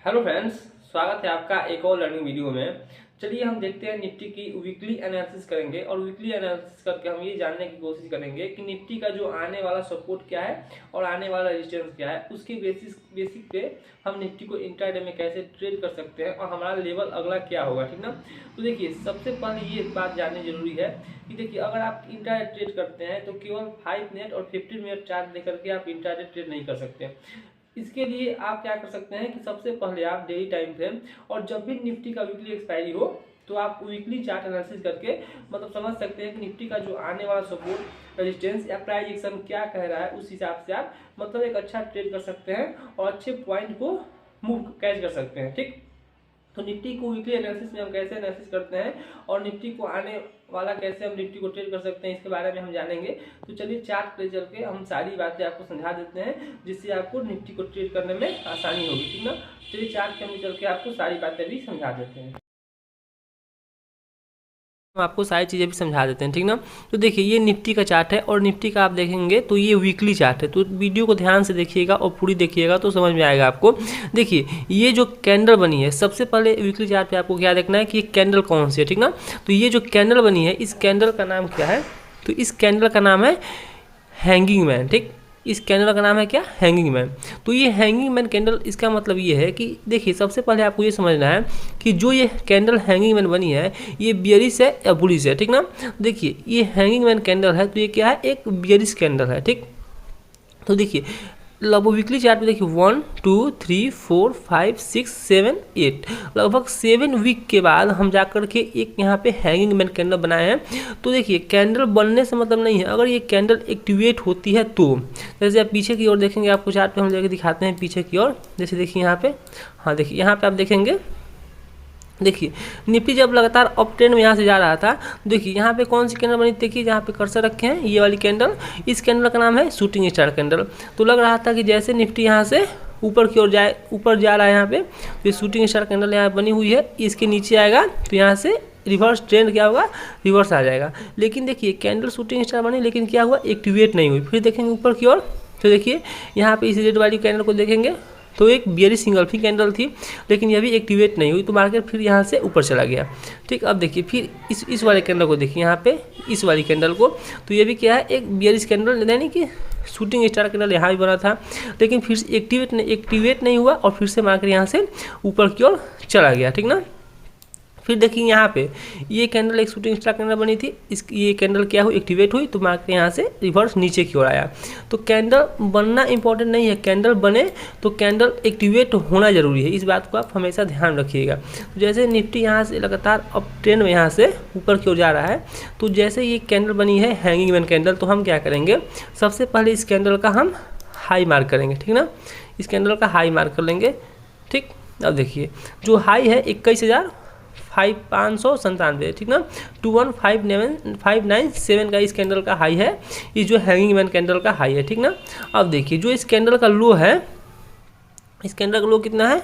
Hello friends, स्वागत है आपका एक और लर्निंग वीडियो में। चलिए हम देखते हैं निफ्टी की वीकली एनालिसिस करेंगे और वीकली एनालिसिस करके हम ये जानने की कोशिश करेंगे कि निफ्टी का जो आने वाला सपोर्ट क्या है और आने वाला रेजिस्टेंस क्या है। उसकी बेसिक पे हम निफ्टी को इंट्राडे में कैसे ट्रेड कर सकते हैं और हमारा लेवल अगला क्या होगा, ठीक ना। तो देखिए, सबसे पहले ये बात जाननी जरूरी है कि देखिए, अगर आप इंट्राडे ट्रेड करते हैं तो केवल 5 मिनट और 15 मिनट चार्ट लेकर के आप इंट्राडे ट्रेड नहीं कर सकते। इसके लिए आप क्या कर सकते हैं कि सबसे पहले आप डेली टाइम फ्रेम और जब भी निफ्टी का वीकली एक्सपायरी हो तो आप वीकली चार्ट एनालिसिस करके मतलब समझ सकते हैं कि निफ्टी का जो आने वाला सपोर्ट, रेजिस्टेंस या प्राइस एक्शन क्या कह रहा है। उस हिसाब से आप मतलब एक अच्छा ट्रेड कर सकते हैं और अच्छे पॉइंट को मूव कैच कर सकते हैं, ठीक। तो निफ्टी को वीकली एनालिसिस में हम कैसे एनालिसिस करते हैं और निफ्टी को आने वाला कैसे हम निफ्टी को ट्रेड कर सकते हैं, इसके बारे में हम जानेंगे। तो चलिए चार्ट पे चल के हम सारी बातें आपको समझा देते हैं जिससे आपको निफ्टी को ट्रेड करने में आसानी होगी, ठीक ना। चलिए चार्ट पे हम चल के आपको सारी बातें भी समझा देते हैं। हम आपको सारी चीज़ें भी समझा देते हैं, ठीक ना। तो देखिए, ये निफ्टी का चार्ट है और निफ्टी का आप देखेंगे तो ये वीकली चार्ट है। तो वीडियो को ध्यान से देखिएगा और पूरी देखिएगा तो समझ में आएगा आपको। देखिए, ये जो कैंडल बनी है, सबसे पहले वीकली चार्ट पे आपको क्या देखना है कि ये कैंडल कौन सी है, ठीक ना। तो ये जो कैंडल बनी है, इस कैंडल का नाम क्या है? तो इस कैंडल का नाम है हैंगिंग मैन, ठीक। इस कैंडल का नाम है क्या? Hanging man. तो ये हैंगिंग मैन कैंडल, इसका मतलब ये है कि देखिए, सबसे पहले आपको ये समझना है कि जो ये कैंडल हैंगिंग मैन बनी है ये बियरिश है या बुलिश है, ठीक ना। देखिए, ये हैंगिंग मैन कैंडल है तो ये क्या है? एक बियरिश कैंडल है, ठीक। तो देखिए, लगभग वीकली चार्ट में देखिए 1 2 3 4 5 6 7 8 लगभग 7 वीक के बाद हम जाकर के एक यहाँ पे हैंगिंग मैन कैंडल बनाए हैं। तो देखिए, कैंडल बनने से मतलब नहीं है, अगर ये कैंडल एक्टिवेट होती है तो जैसे आप पीछे की ओर देखेंगे, आपको चार्ट पे हम लेकर दिखाते हैं पीछे की ओर। जैसे देखिए यहाँ पे, हाँ देखिए यहाँ पे आप देखेंगे, देखिए निफ्टी जब लगातार अप ट्रेंड में यहाँ से जा रहा था, देखिए यहाँ पे कौन सी कैंडल बनी, देखिए जहाँ पे कर्सर रखे हैं ये वाली कैंडल, इस कैंडल का नाम है शूटिंग स्टार कैंडल। तो लग रहा था कि जैसे निफ्टी यहाँ से ऊपर की ओर जाए, ऊपर जा रहा है यहाँ पे, तो ये शूटिंग स्टार कैंडल यहाँ बनी हुई है, इसके नीचे आएगा तो यहाँ से रिवर्स ट्रेंड क्या होगा? रिवर्स आ जाएगा। लेकिन देखिए, कैंडल शूटिंग स्टार बनी लेकिन क्या हुआ? एक्टिवेट नहीं हुई। फिर देखेंगे ऊपर की ओर, तो देखिए यहाँ पे इस रेड वाली कैंडल को देखेंगे तो एक बियरिश सिंगल फी कैंडल थी लेकिन यह भी एक्टिवेट नहीं हुई, तो मार्केट फिर यहाँ से ऊपर चला गया, ठीक। अब देखिए फिर इस वाले कैंडल को देखिए, यहाँ पे इस वाली कैंडल को, तो ये भी क्या है? एक बियरिश कैंडल, यानी कि शूटिंग स्टार कैंडल यहाँ भी बना था लेकिन फिर से एक्टिवेट नहीं हुआ और फिर से मार्केट यहाँ से ऊपर की ओर चला गया, ठीक ना। फिर देखिए यहाँ पे ये कैंडल एक शूटिंग स्टार कैंडल बनी थी, ये कैंडल क्या हुई? एक्टिवेट हुई, तो मार्केट यहाँ से रिवर्स नीचे की ओर आया। तो कैंडल बनना इंपॉर्टेंट नहीं है, कैंडल बने तो कैंडल एक्टिवेट होना जरूरी है, इस बात को आप हमेशा ध्यान रखिएगा। तो जैसे निफ्टी यहाँ से लगातार अप ट्रेंड में यहाँ से ऊपर की ओर जा रहा है, तो जैसे ये कैंडल बनी है हैंगिंग मैन कैंडल, तो हम क्या करेंगे? सबसे पहले इस कैंडल का हम हाई मार्क करेंगे, ठीक ना। इस कैंडल का हाई मार्क कर लेंगे, ठीक। अब देखिए, जो हाई है 21,597, ठीक ना, 21,597 का इस कैंडल का हाई है, ये जो हैंगिंग मैन कैंडल का हाई है, ठीक ना। अब देखिए, जो इस कैंडल का लो है, इस कैंडल का लो कितना है?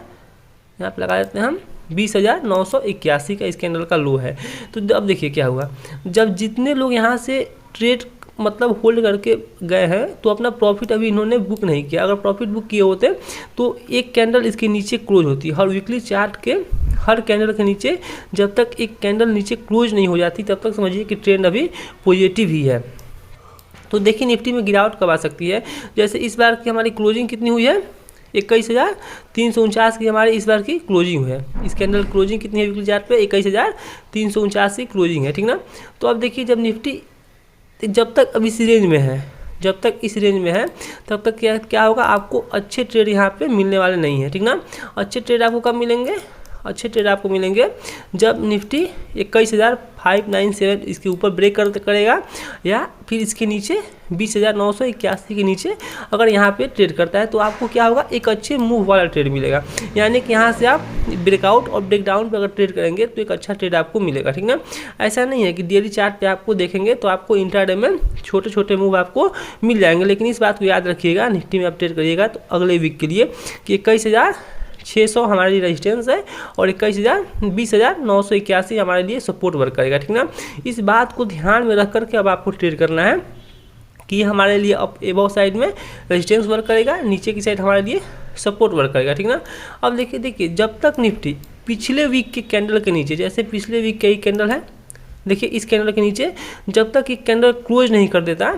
यहाँ पे लगा देते हैं हम 20,981 का इस कैंडल का लो है। तो अब देखिए क्या हुआ, जब जितने लोग यहाँ से ट्रेड मतलब होल्ड करके गए हैं तो अपना प्रॉफिट अभी इन्होंने बुक नहीं किया। अगर प्रॉफिट बुक किए होते तो एक कैंडल इसके नीचे क्लोज होती। हर वीकली चार्ट के हर कैंडल के नीचे जब तक एक कैंडल नीचे क्लोज नहीं हो जाती तब तक समझिए कि ट्रेंड अभी पॉजिटिव ही है। तो देखिए, निफ्टी में गिरावट कब आ सकती है? जैसे इस बार की हमारी क्लोजिंग कितनी हुई है? 21,349 की हमारी इस बार की क्लोजिंग है। इस कैंडल क्लोजिंग कितनी है वीकली चार्ट पे? 21,349 की क्लोजिंग है, ठीक ना। तो अब देखिए, जब निफ्टी जब तक अब इस रेंज में है, जब तक इस रेंज में है तब तक क्या होगा? आपको अच्छे ट्रेड यहाँ पे मिलने वाले नहीं है, ठीक ना। अच्छे ट्रेड आपको कब मिलेंगे? अच्छे ट्रेड आपको मिलेंगे जब निफ्टी 21,597 इसके ऊपर ब्रेक करेगा या फिर इसके नीचे 20,981 के नीचे अगर यहाँ पे ट्रेड करता है तो आपको क्या होगा? एक अच्छे मूव वाला ट्रेड मिलेगा। यानी कि यहाँ से आप ब्रेकआउट और ब्रेकडाउन पे अगर ट्रेड करेंगे तो एक अच्छा ट्रेड आपको मिलेगा, ठीक ना। ऐसा नहीं है कि डेली चार्ट पे आपको देखेंगे तो आपको इंट्राडे में छोटे छोटे मूव आपको मिल जाएंगे, लेकिन इस बात को याद रखिएगा, निफ्टी में आप ट्रेड करिएगा तो अगले वीक के लिए कि 21,600 हमारी रेजिस्टेंस है और 20,981 हमारे लिए सपोर्ट वर्क करेगा, ठीक ना। इस बात को ध्यान में रख करके अब आपको ट्रेड करना है। कि ये हमारे लिए एबव साइड में रेजिस्टेंस वर्क करेगा, नीचे की साइड हमारे लिए सपोर्ट वर्क करेगा, ठीक ना। अब देखिए जब तक निफ्टी पिछले वीक के कैंडल के नीचे, जैसे पिछले वीक का ही कैंडल है, देखिए इस कैंडल के नीचे जब तक ये कैंडल क्लोज नहीं कर देता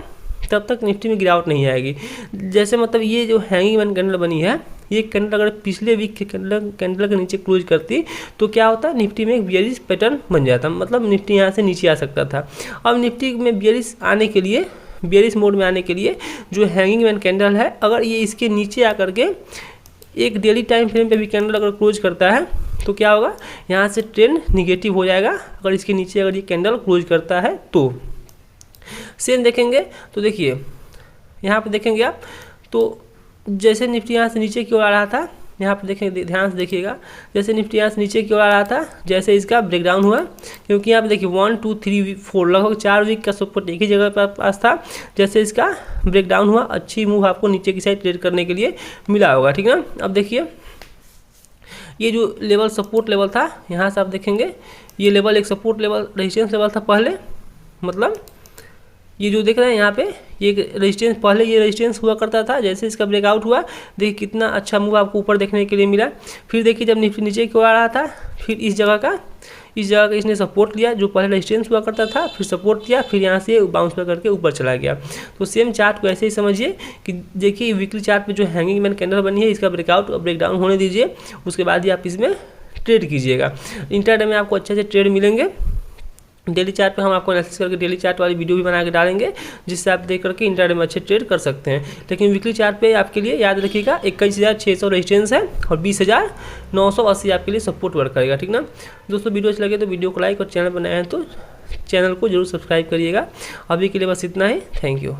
तब तक निफ्टी में गिरावट नहीं आएगी। जैसे मतलब ये जो हैंगिंग मैन कैंडल बनी है, ये कैंडल अगर पिछले वीक के कैंडल के नीचे क्लोज करती तो क्या होता, निफ्टी में एक बियरिश पैटर्न बन जाता, मतलब निफ्टी यहाँ से नीचे आ सकता था। अब निफ्टी में बियरिश आने के लिए, बियरिश मोड में आने के लिए जो हैंगिंग मैन कैंडल है, अगर ये इसके नीचे आकर के एक डेली टाइम फ्रेम पे भी कैंडल अगर क्लोज करता है तो क्या होगा, यहाँ से ट्रेंड निगेटिव हो जाएगा। अगर इसके नीचे अगर ये कैंडल क्लोज करता है तो सेम देखेंगे तो देखिए यहाँ पे देखेंगे आप, तो जैसे निफ्टी यहाँ से नीचे की ओर आ रहा था, यहाँ पे देखेंगे, ध्यान से देखिएगा, जैसे निफ्टी यहाँ से नीचे की ओर आ रहा था, जैसे इसका ब्रेकडाउन हुआ, क्योंकि यहाँ पे देखिए 1 2 3 4 लगभग 4 वीक का सपोर्ट एक ही जगह पर पास था, जैसे इसका ब्रेकडाउन हुआ, अच्छी मूव आपको नीचे की साइड ट्रेड करने के लिए मिला होगा, ठीक ना। अब देखिए ये जो लेवल सपोर्ट लेवल था, यहाँ से आप देखेंगे ये लेवल एक सपोर्ट लेवल रेजिस्टेंस लेवल था पहले, मतलब ये जो देख रहे हैं यहाँ पे ये रेजिस्टेंस, पहले ये रेजिस्टेंस हुआ करता था, जैसे इसका ब्रेकआउट हुआ देखिए कितना अच्छा मूव आपको ऊपर देखने के लिए मिला। फिर देखिए जब निफ्टी नीचे की ओर आ रहा था, फिर इस जगह का इसने सपोर्ट लिया, जो पहले रेजिस्टेंस हुआ करता था, फिर सपोर्ट किया, फिर यहाँ से बाउंस पर करके ऊपर चला गया। तो सेम चार्ट को ऐसे ही समझिए कि देखिए वीकली चार्ट पे जो हैंगिंग मैन कैंडल बनी है, इसका ब्रेकआउट और ब्रेकडाउन होने दीजिए, उसके बाद ही आप इसमें ट्रेड कीजिएगा। इंट्राडे में आपको अच्छे से ट्रेड मिलेंगे। डेली चार्ट पे हम आपको एनालिसिस करके डेली चार्ट वाली वीडियो भी बना के डालेंगे, जिससे आप देख करके इंट्राडे में अच्छे ट्रेड कर सकते हैं। लेकिन वीकली चार्ट पे आपके लिए याद रखिएगा 21,600 रेजिस्टेंस है और 20,980 आपके लिए सपोर्ट वर्क करेगा, ठीक ना। दोस्तों वीडियो अच्छा लगे तो वीडियो को लाइक और चैनल बनाए हैं तो चैनल को जरूर सब्सक्राइब करिएगा। अभी के लिए बस इतना ही, थैंक यू।